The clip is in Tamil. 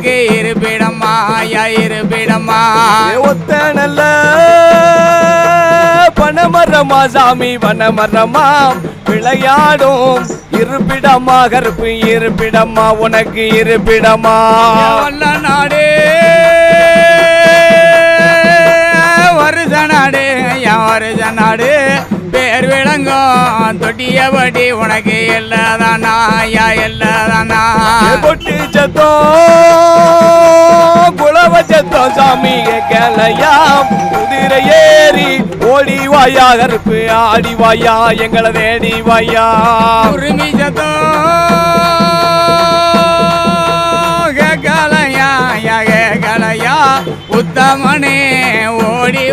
உனக்கு இருப்பிடம்மா ஐயா இருப்பிடம்மா ஒத்த நல்ல பனமரமா சாமி பனமரமா விளையாடும் இருப்பிடமா கருப்பு இருப்பிடமா உனக்கு இருப்பிடமா வல்ல நாடு வருஷ நாடு ஐயா வருஷ நாடு பேர் விளங்கும் தொட்டியபடி உனக்கு எல்லாதானா ஐயா எல்லாதானா கொட்டி சத்தம் குளவ சத்தம் சாமி கேளையாம் குதிரை ஏறி ஓடி வாயா கருப்பு ஆடி வாயா எங்களை தேடி வாயா உரிமை சத்தம் கேட்கலையா கேட்கலையா உத்தமனே ஓடி